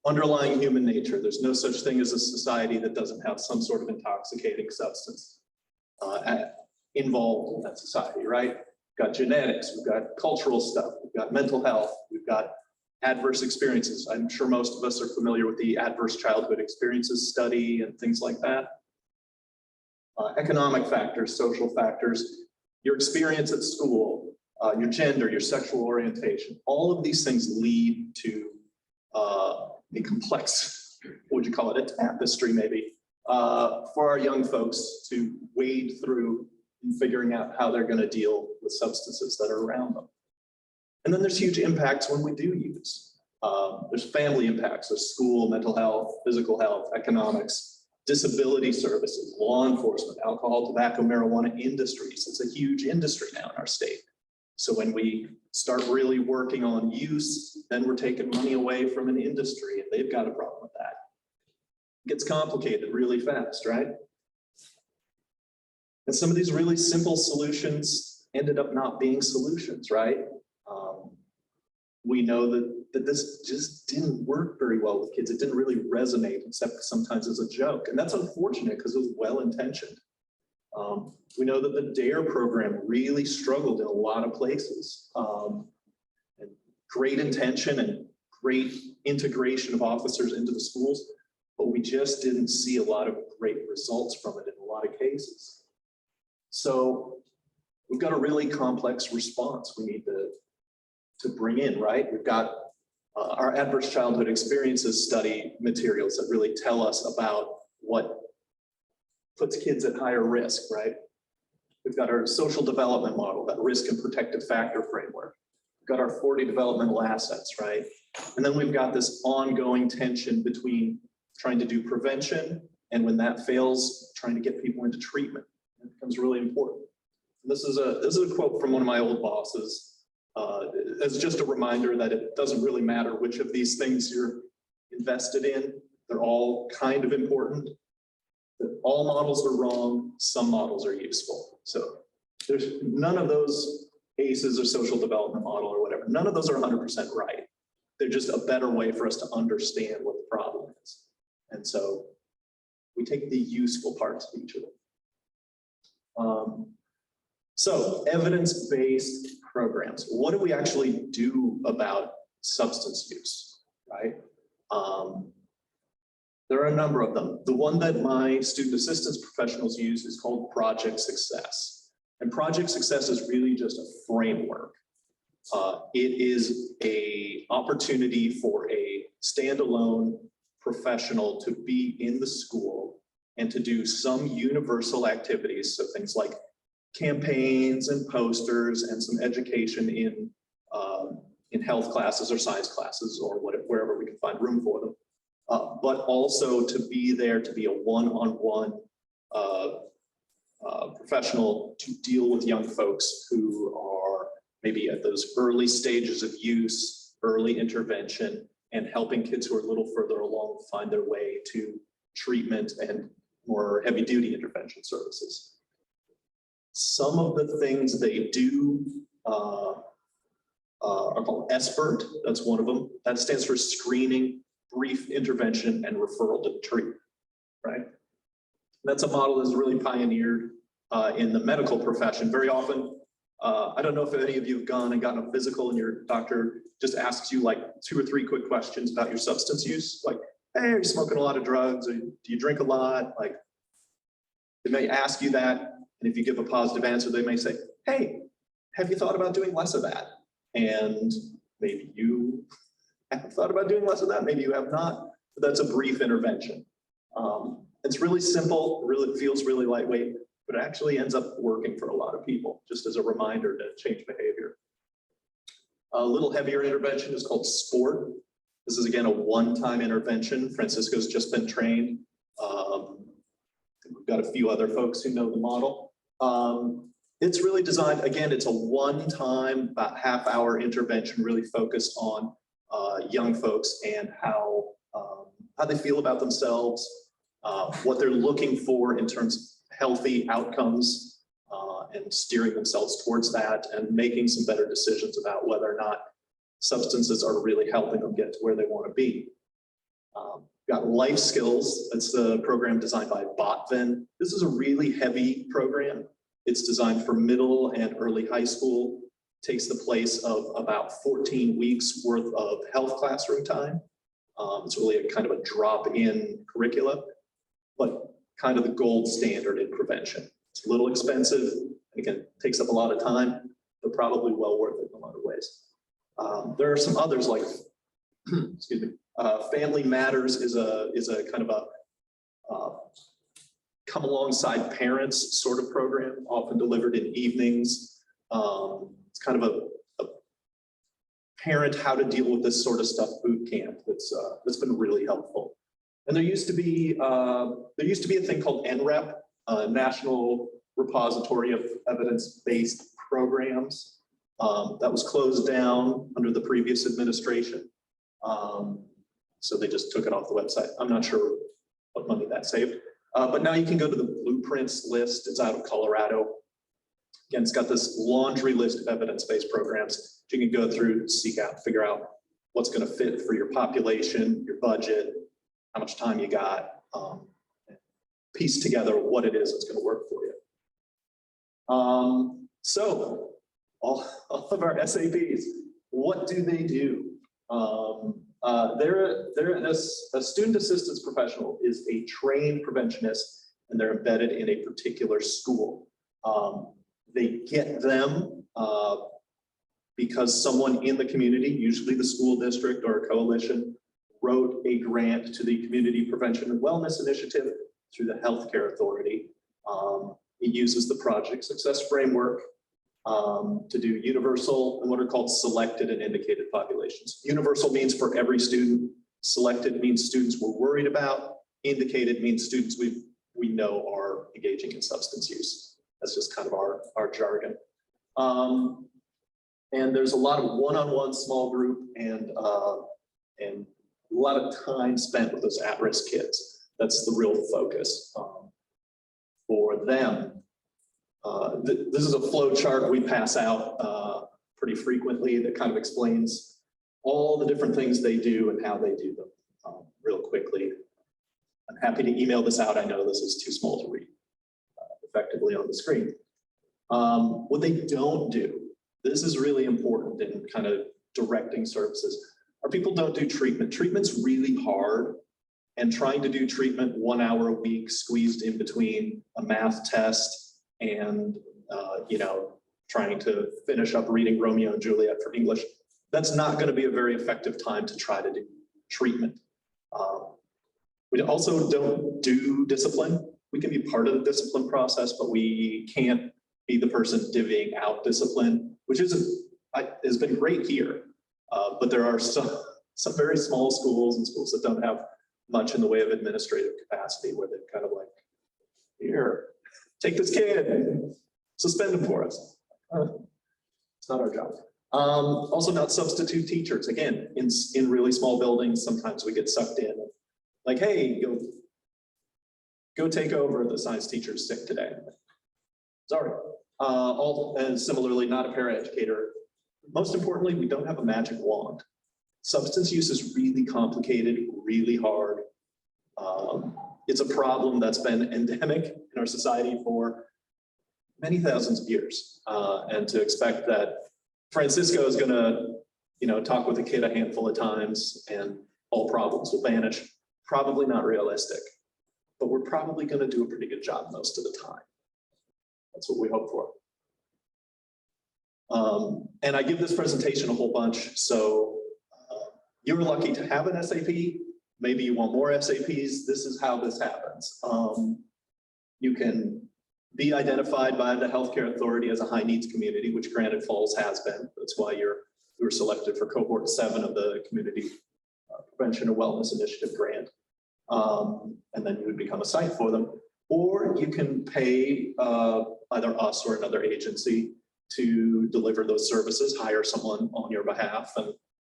Underlying human nature, there's no such thing as a society that doesn't have some sort of intoxicating substance involved in that society, right? We've got genetics, we've got cultural stuff, we've got mental health, we've got adverse experiences. I'm sure most of us are familiar with the adverse childhood experiences study and things like that. Economic factors, social factors, your experience at school, your gender, your sexual orientation, all of these things lead to a complex, what would you call it, a tapestry maybe, for our young folks to wade through in figuring out how they're going to deal with substances that are around them. And then there's huge impacts when we do use. There's family impacts, there's school, mental health, physical health, economics, disability services, law enforcement, alcohol, tobacco, marijuana industries. It's a huge industry now in our state. So when we start really working on use, then we're taking money away from an industry and they've got a problem with that. It gets complicated really fast, right? And some of these really simple solutions ended up not being solutions, right? we know that this just didn't work very well with kids. It didn't really resonate, except sometimes as a joke. And that's unfortunate because it was well-intentioned. We know that the DARE program really struggled in a lot of places. And great intention and great integration of officers into the schools, but we just didn't see a lot of great results from it in a lot of cases. So we've got a really complex response we need to bring in, right? We've got our adverse childhood experiences study materials that really tell us about what puts kids at higher risk, right? We've got our social development model, that risk and protective factor framework. We've got our 40 developmental assets, right? And then we've got this ongoing tension between trying to do prevention and when that fails, trying to get people into treatment. It becomes really important. And this is a quote from one of my old bosses. As just a reminder that it doesn't really matter which of these things you're invested in. They're all kind of important. That all models are wrong, some models are useful. So there's none of those ACEs or social development model or whatever, none of those are 100% right. They're just a better way for us to understand what the problem is. And so we take the useful parts of each of them. So evidence-based programs. What do we actually do about substance use, right? There are a number of them. The one that my student assistance professionals use is called Project Success. And Project Success is really just a framework. It is an opportunity for a standalone professional to be in the school and to do some universal activities. So things like campaigns and posters and some education in health classes or science classes or wherever we can find room for them. But also to be there to be a one-on-one professional to deal with young folks who are maybe at those early stages of use, early intervention, and helping kids who are a little further along find their way to treatment and more heavy-duty intervention services. Some of the things they do are called SBIRT. That's one of them. That stands for Screening, Brief Intervention, and Referral to Treatment, right? That's a model that's really pioneered in the medical profession. Very often, I don't know if any of you have gone and gotten a physical and your doctor just asks you like 2 or 3 quick questions about your substance use. Like, hey, are you smoking a lot of drugs? Or do you drink a lot? Like, they may ask you that. And if you give a positive answer, they may say, hey, have you thought about doing less of that? And maybe you have thought about doing less of that. Maybe you have not, but that's a brief intervention. It's really simple, really feels really lightweight, but it actually ends up working for a lot of people, just as a reminder to change behavior. A little heavier intervention is called SPORT. This is again a one-time intervention. Francisco's just been trained. We've got a few other folks who know the model. It's really designed, again, it's a one-time, about half-hour intervention, really focused on young folks and how they feel about themselves, what they're looking for in terms of healthy outcomes, and steering themselves towards that and making some better decisions about whether or not substances are really helping them get to where they want to be. Got Life Skills. That's the program designed by Botvan. This is a really heavy program. It's designed for middle and early high school. Takes the place of about 14 weeks worth of health classroom time. It's really a kind of a drop-in curricula, but kind of the gold standard in prevention. It's a little expensive. Again, takes up a lot of time, but probably well worth it in a lot of ways. There are some others like, excuse me, Family Matters is a kind of a come alongside parents sort of program, often delivered in evenings. It's kind of a parent how to deal with this sort of stuff boot camp that's been really helpful. And there used to be a thing called NREP, National Repository of Evidence-Based Programs, that was closed down under the previous administration. So they just took it off the website. I'm not sure what money that saved. But now you can go to the Blueprints list. It's out of Colorado. Again, it's got this laundry list of evidence-based programs you can go through, seek out, figure out what's going to fit for your population, your budget, how much time you got, piece together what it is that's going to work for you. So all of our SAPs, what do they do? A student assistance professional is a trained preventionist, and they're embedded in a particular school. They get them because someone in the community, usually the school district or a coalition, wrote a grant to the Community Prevention and Wellness Initiative through the Healthcare Authority. It uses the Project Success Framework to do universal and what are called selected and indicated populations. Universal means for every student. Selected means students we're worried about. Indicated means students we know are engaging in substance use. That's just kind of our jargon. And there's a lot of one-on-one small group and a lot of time spent with those at-risk kids. That's the real focus for them. This is a flow chart we pass out pretty frequently that kind of explains all the different things they do and how they do them real quickly. I'm happy to email this out. I know this is too small to read effectively on the screen. What they don't do, this is really important in kind of directing services. Our people don't do treatment. Treatment's really hard, and trying to do treatment 1 hour a week squeezed in between a math test and trying to finish up reading Romeo and Juliet for English, that's not going to be a very effective time to try to do treatment. We also don't do discipline. We can be part of the discipline process, but we can't be the person divvying out discipline, which has been great here. But there are some very small schools and schools that don't have much in the way of administrative capacity where they're kind of like, here, take this kid and suspend him for us. It's not our job. Also not substitute teachers. Again, in really small buildings, sometimes we get sucked in. Like, hey, go take over, the science teacher's sick today. Sorry. And similarly, not a paraeducator. Most importantly, we don't have a magic wand. Substance use is really complicated, really hard. It's a problem that's been endemic in our society for many thousands of years. And to expect that Francisco is gonna, talk with a kid a handful of times and all problems will vanish, probably not realistic. But we're probably gonna do a pretty good job most of the time. That's what we hope for. And I give this presentation a whole bunch, so you're lucky to have an SAP. Maybe you want more SAPs. This is how this happens. You can be identified by the Healthcare Authority as a high needs community, which Granite Falls has been. That's why you were selected for cohort 7 of the Community Prevention and Wellness Initiative grant. And then you would become a site for them. Or you can pay either us or another agency to deliver those services, hire someone on your behalf and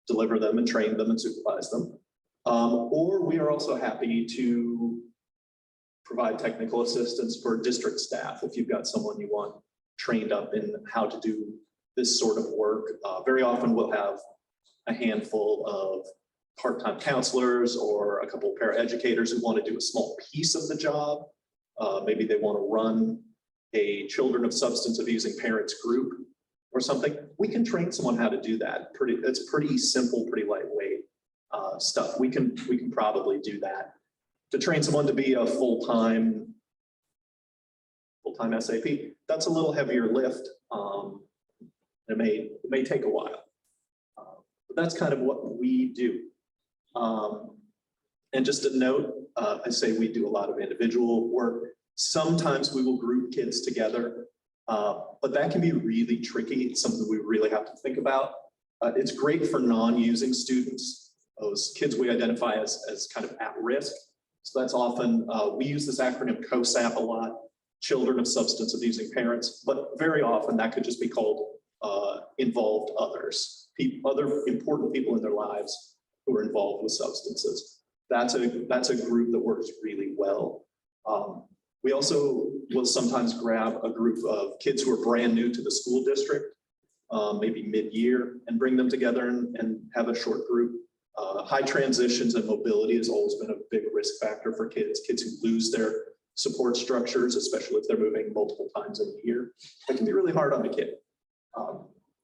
deliver them and train them and supervise them. Or we are also happy to provide technical assistance for district staff if you've got someone you want trained up in how to do this sort of work. Very often we'll have a handful of part-time counselors or a couple of paraeducators who want to do a small piece of the job. Maybe they want to run a children of substance abusing parents group or something. We can train someone how to do that. It's pretty simple, pretty lightweight stuff. We can probably do that. To train someone to be a full-time SAP, that's a little heavier lift. It may take a while. But that's kind of what we do. And just a note, I say we do a lot of individual work. Sometimes we will group kids together, but that can be really tricky. It's something we really have to think about. It's great for non-using students, those kids we identify as kind of at risk. So that's often, we use this acronym COSAP a lot, children of substance abusing parents, but very often that could just be called involved others, other important people in their lives who are involved with substances. That's a group that works really well. We also will sometimes grab a group of kids who are brand new to the school district, maybe mid-year, and bring them together and have a short group. High transitions and mobility has always been a big risk factor for kids who lose their support structures, especially if they're moving multiple times in a year. That can be really hard on a kid.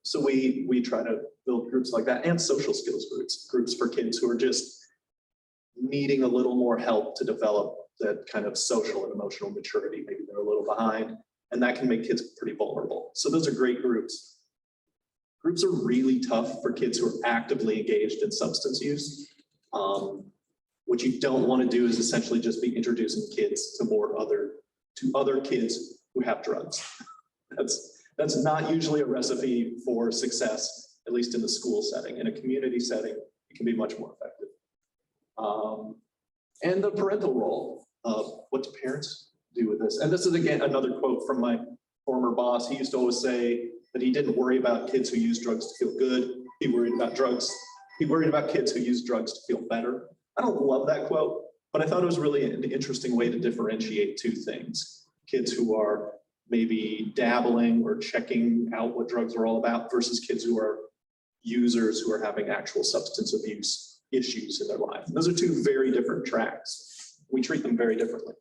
So we try to build groups like that, and social skills groups for kids who are just needing a little more help to develop that kind of social and emotional maturity. Maybe they're a little behind, and that can make kids pretty vulnerable. So those are great groups. Groups are really tough for kids who are actively engaged in substance use. What you don't want to do is essentially just be introducing kids to other kids who have drugs. That's not usually a recipe for success, at least in the school setting. In a community setting, it can be much more effective. And the parental role of what do parents do with this? And this is, again, another quote from my former boss. He used to always say that he didn't worry about kids who use drugs to feel good. He worried about drugs. He worried about kids who use drugs to feel better. I don't love that quote, but I thought it was really an interesting way to differentiate two things. Kids who are maybe dabbling or checking out what drugs are all about versus kids who are users who are having actual substance abuse issues in their life. And those are two very different tracks. We treat them very differently.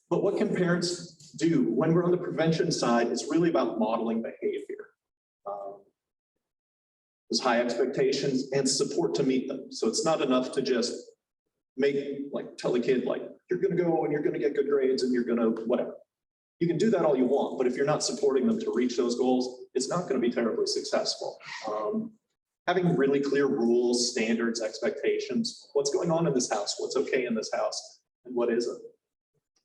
But what can parents do? When we're on the prevention side, it's really about modeling behavior. There's high expectations and support to meet them. So it's not enough to just tell the kid, you're gonna go and you're gonna get good grades and you're gonna whatever. You can do that all you want, but if you're not supporting them to reach those goals, it's not gonna be terribly successful. Having really clear rules, standards, expectations, what's going on in this house, what's okay in this house, and what isn't.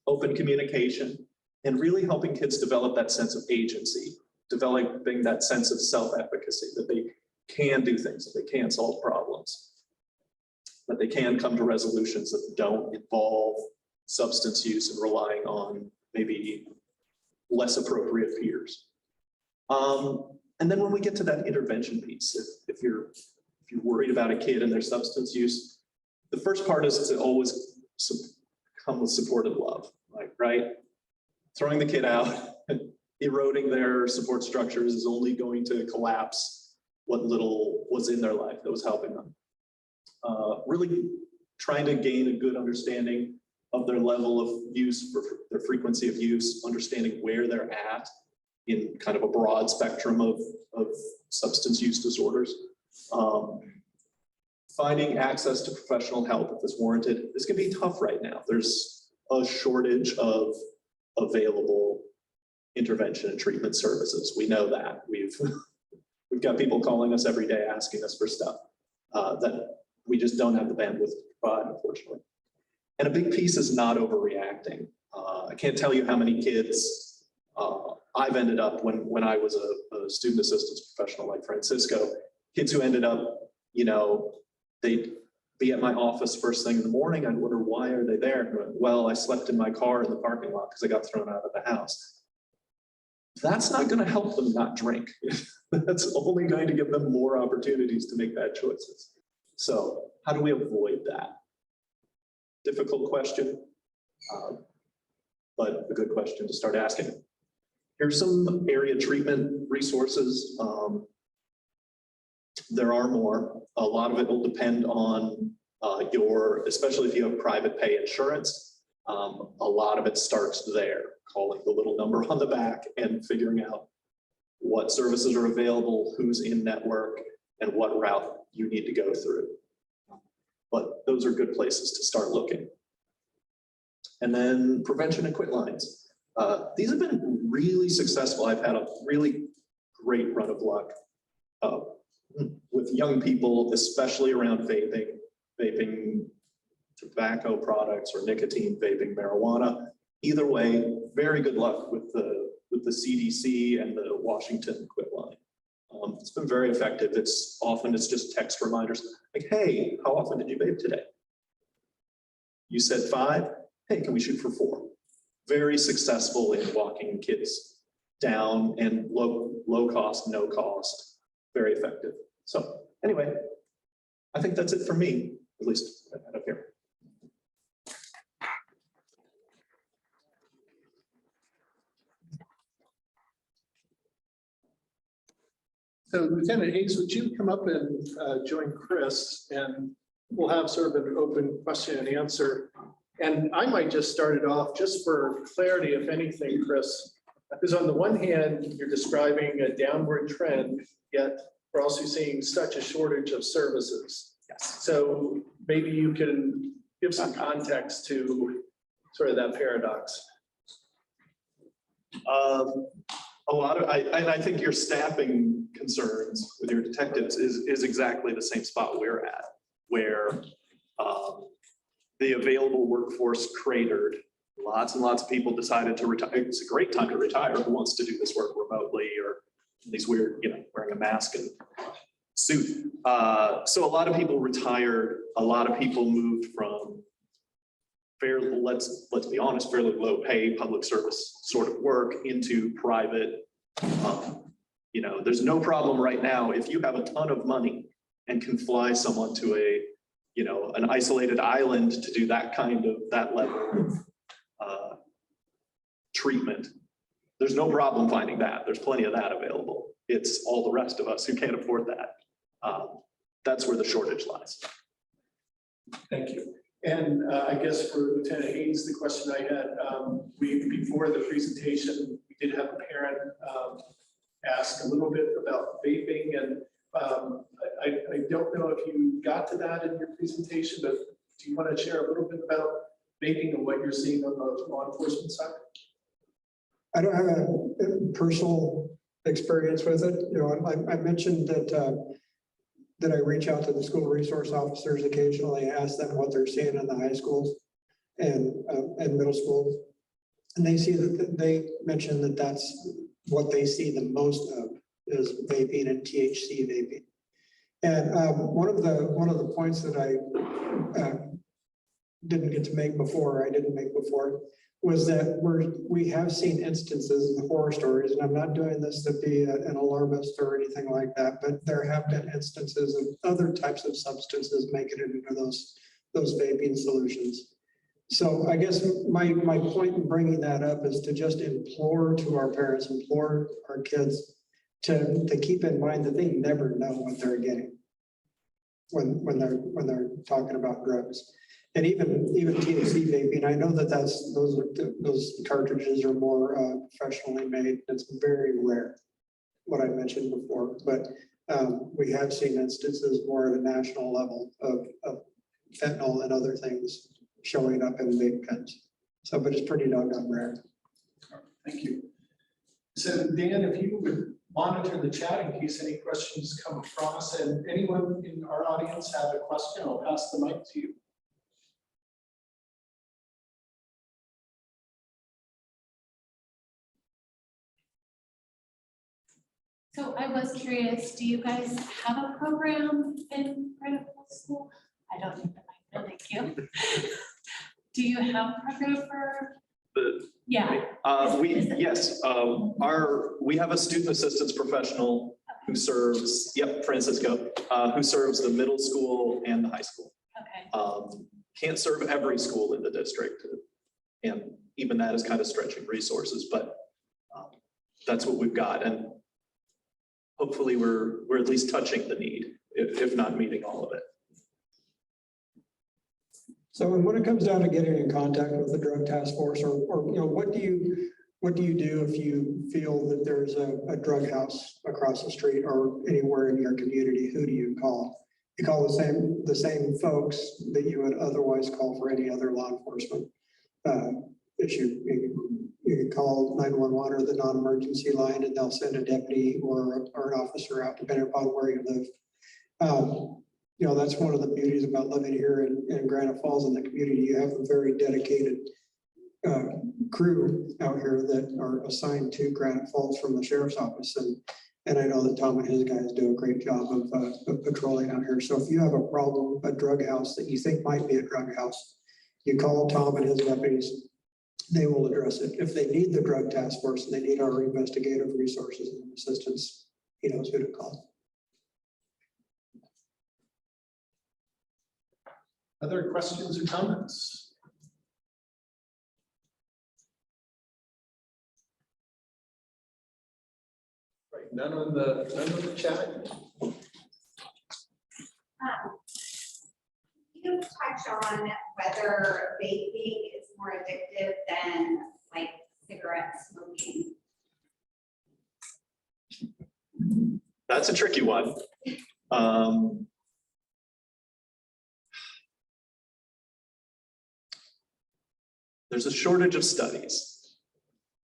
Open communication, and really helping kids develop that sense of agency, developing that sense of self-efficacy, that they can do things, that they can solve problems, that they can come to resolutions that don't involve substance use and relying on maybe less appropriate peers. And then when we get to that intervention piece, if you're worried about a kid and their substance use, the first part is to always come with supportive love, right? Throwing the kid out, eroding their support structures is only going to collapse what little was in their life that was helping them. Really trying to gain a good understanding of their level of use, for their frequency of use, understanding where they're at in kind of a broad spectrum of substance use disorders. Finding access to professional help if it's warranted. This can be tough right now. There's a shortage of available intervention and treatment services. We know that. We've got people calling us every day asking us for stuff that we just don't have the bandwidth to provide, unfortunately. And a big piece is not overreacting. I can't tell you how many kids I've ended up when I was a student assistance professional like Francisco, kids who ended up, they'd be at my office first thing in the morning. I'd wonder, why are they there? Well, I slept in my car in the parking lot because I got thrown out of the house. That's not going to help them not drink. That's only going to give them more opportunities to make bad choices. So how do we avoid that? Difficult question, but a good question to start asking. Here's some area treatment resources. There are more. A lot of it will depend on especially if you have private pay insurance, a lot of it starts there, calling the little number on the back and figuring out what services are available, who's in network, and what route you need to go through. But those are good places to start looking. And then prevention and quit lines. These have been really successful. I've had a really great run of luck with young people, especially around vaping tobacco products or nicotine, vaping marijuana. Either way, very good luck with the CDC and the Washington quit line. It's been very effective. It's just text reminders like, hey, how often did you vape today? You said 5. Hey, can we shoot for 4? Very successful in walking kids down, and low cost, no cost, very effective. So anyway, I think that's it for me, at least up here. So Lieutenant Hayes, would you come up and join Chris, and we'll have sort of an open question and answer. And I might just start it off just for clarity, if anything, Chris, because on the one hand, you're describing a downward trend, yet we're also seeing such a shortage of services. Yes. So maybe you can give some context to sort of that paradox. A lot of, I think your staffing concerns with your detectives is exactly the same spot we're at, where the available workforce cratered. Lots and lots of people decided to retire. It's a great time to retire. Who wants to do this work remotely or at least weird, wearing a mask and suit. So a lot of people retired. A lot of people moved from fairly, let's be honest, fairly low pay public service sort of work into private. There's no problem right now if you have a ton of money and can fly someone to an isolated island to do that level of treatment. There's no problem finding that. There's plenty of that available. It's all the rest of us who can't afford that. That's where the shortage lies. Thank you. And I guess for Lieutenant Hayes, the question I had, before the presentation, we did have a parent ask a little bit about vaping, and I don't know if you got to that in your presentation, but do you want to share a little bit about vaping and what you're seeing on the law enforcement side? I don't have a personal experience with it. I mentioned that I reach out to the school resource officers occasionally, ask them what they're seeing in the high schools and middle schools. And they mention that that's what they see the most of is vaping and THC vaping. And one of the points that I didn't make before, was that we have seen instances in the horror stories, and I'm not doing this to be an alarmist or anything like that, but there have been instances of other types of substances making it into those vaping solutions. So I guess my point in bringing that up is to just implore to our parents, implore our kids to keep in mind that they never know what they're getting when they're talking about drugs. And even THC vaping, I know that those cartridges are more professionally made. It's very rare, what I mentioned before, but we have seen instances more at a national level of fentanyl and other things showing up in vape pens. So, but it's pretty doggone rare. Thank you. So Dan, if you would monitor the chat in case any questions come across, and anyone in our audience have a question, I'll pass the mic to you. So I was curious, do you guys have a program in Granite Falls School? I don't think that I know, thank you. Do you have a program for? Yeah. We have a student assistance professional who serves, Francisco, who serves the middle school and the high school. Okay. Can't serve every school in the district. And even that is kind of stretching resources, but that's what we've got. And hopefully we're at least touching the need, if not meeting all of it. So when it comes down to getting in contact with the drug task force, or what do you do if you feel that there's a drug house across the street or anywhere in your community? Who do you call? You call the same folks that you would otherwise call for any other law enforcement issue. You can call 911 or the non-emergency line, and they'll send a deputy or an officer out, depending upon where you live. That's one of the beauties about living here in Granite Falls in the community. You have a very dedicated crew out here that are assigned to Granite Falls from the sheriff's office. And I know that Tom and his guys do a great job of patrolling out here. So if you have a problem, a drug house that you think might be a drug house, you call Tom and his deputies. They will address it. If they need the drug task force and they need our investigative resources and assistance, he knows who to call. Other questions or comments? Right. none on the chat. You touch on whether vaping is more addictive than like cigarette smoking. That's a tricky one. There's a shortage of studies.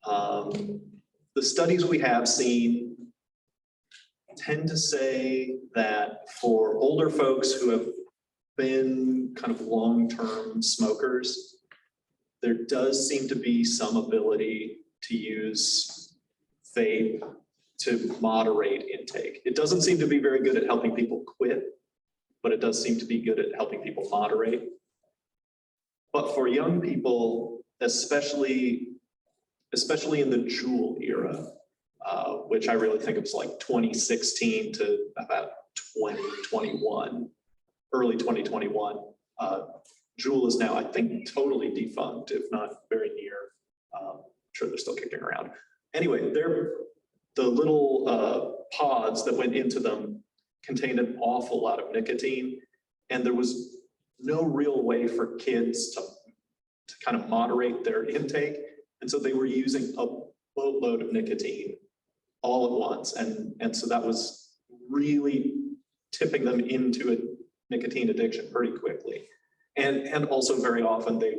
The studies we have seen tend to say that for older folks who have been kind of long-term smokers, there does seem to be some ability to use vape to moderate intake. It doesn't seem to be very good at helping people quit, but it does seem to be good at helping people moderate. But for young people, especially in the Juul era, which I really think it was like 2016 to about 2021, early 2021. Juul is now, I think, totally defunct, if not very near. I'm sure they're still kicking around. Anyway, the little pods that went into them contained an awful lot of nicotine, and there was no real way for kids to kind of moderate their intake. And so they were using a boatload of nicotine all at once. And so that was really tipping them into a nicotine addiction pretty quickly. And also very often they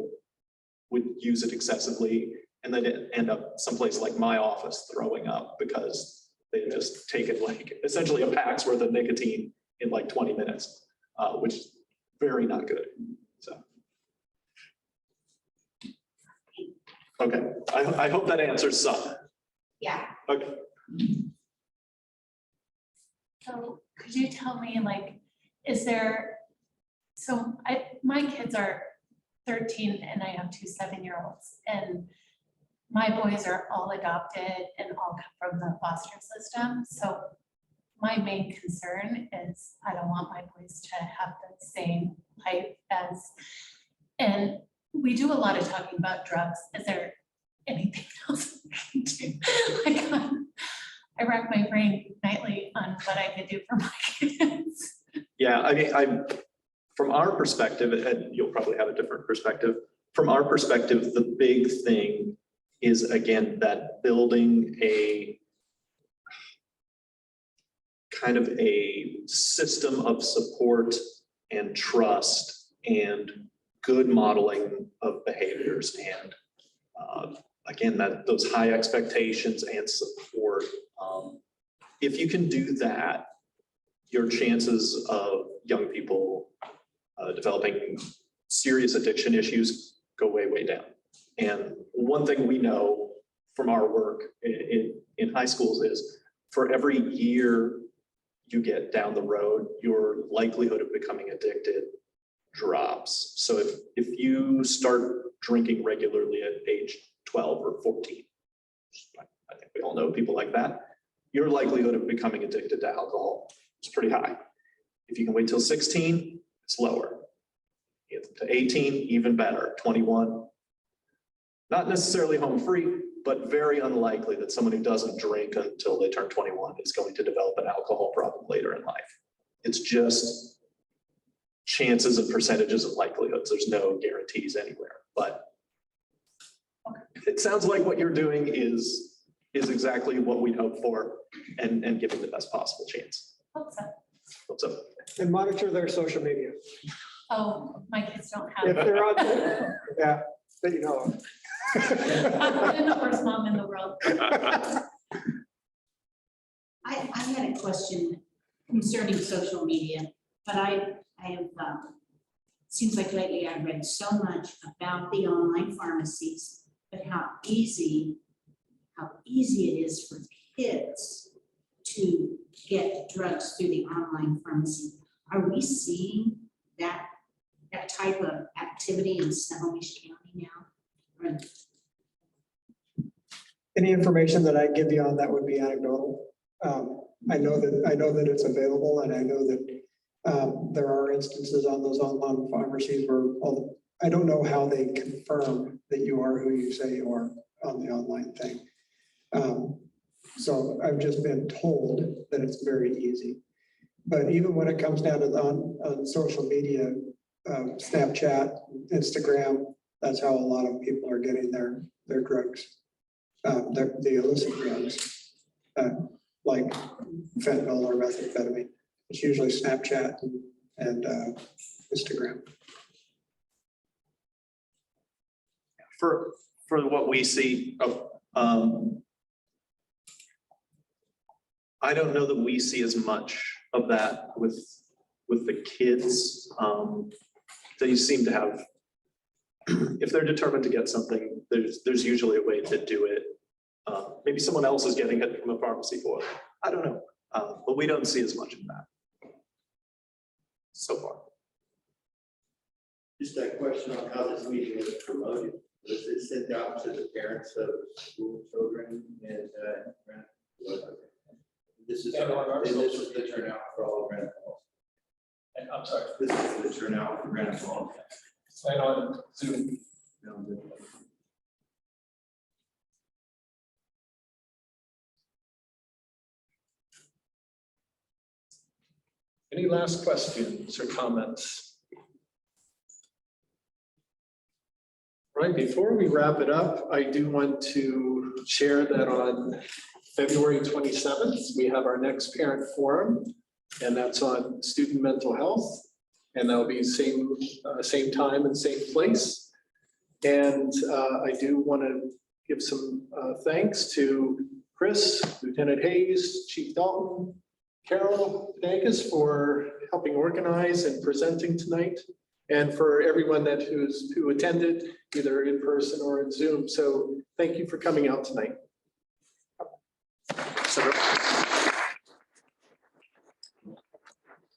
would use it excessively and then end up someplace like my office throwing up because they had just taken like essentially a pack's worth of nicotine in like 20 minutes, which is very not good. So. Okay, I hope that answers some. Yeah. Okay. So could you tell me, like, is there, so my kids are 13 and I have 2 7-year-olds, and my boys are all adopted and all come from the foster system. So my main concern is I don't want my boys to have the same life as, and we do a lot of talking about drugs. Is there anything else we can do? Like, I rack my brain nightly on what I could do for my kids. Yeah, I mean, from our perspective, and you'll probably have a different perspective, from our perspective, the big thing is, again, that building a kind of a system of support and trust and good modeling of behaviors, and again, that those high expectations and support. If you can do that, your chances of young people developing serious addiction issues go way, way down. And one thing we know from our work in high schools is for every year you get down the road, your likelihood of becoming addicted drops. So if you start drinking regularly at age 12 or 14, I think we all know people like that, your likelihood of becoming addicted to alcohol is pretty high. If you can wait till 16, it's lower. Get to 18, even better. 21, not necessarily home free, but very unlikely that someone who doesn't drink until they turn 21 is going to develop an alcohol problem later in life. It's just chances and percentages of likelihoods. There's no guarantees anywhere, but it sounds like what you're doing is exactly what we'd hope for and giving the best possible chance. Hope so. Hope so. And monitor their social media. Oh, my kids don't If have. they're on there, yeah, that you know of. I'm the worst mom in the world. I had a question concerning social media, but I have, seems like lately I've read so much about the online pharmacies, but how easy it is for kids to get drugs through the online pharmacy. Are we seeing that type of activity in Snohomish County now? Or Any information that I give you on that would be anecdotal. I know that it's available, and I know that there are instances on those online pharmacies where I don't know how they confirm that you are who you say you are on the online thing. So I've just been told that it's very easy. But even when it comes down to on social media, Snapchat, Instagram, that's how a lot of people are getting their drugs. The illicit drugs, like fentanyl or methamphetamine. It's usually Snapchat and Instagram. For what we see, I don't know that we see as much of that with the kids. They seem to have, if they're determined to get something, there's usually a way to do it. Maybe someone else is getting it from a pharmacy for it. I don't know, but we don't see as much of that so far. Just that question on how this meeting is promoted. Was it sent out to the parents of school children and this is the turnout for all of Granite Falls. And I'm sorry, This is the turnout for Granite Falls. sign on Zoom. Any last questions or comments? Right, before we wrap it up, I do want to share that on February 27th, we have our next parent forum, and that's on student mental health. And that'll be same time and same place. And I do want to give some thanks to Chris, Lieutenant Hayes, Chief Dalton, Carol Panakis for helping organize and presenting tonight, and for everyone who attended either in person or in Zoom. So thank you for coming out tonight. So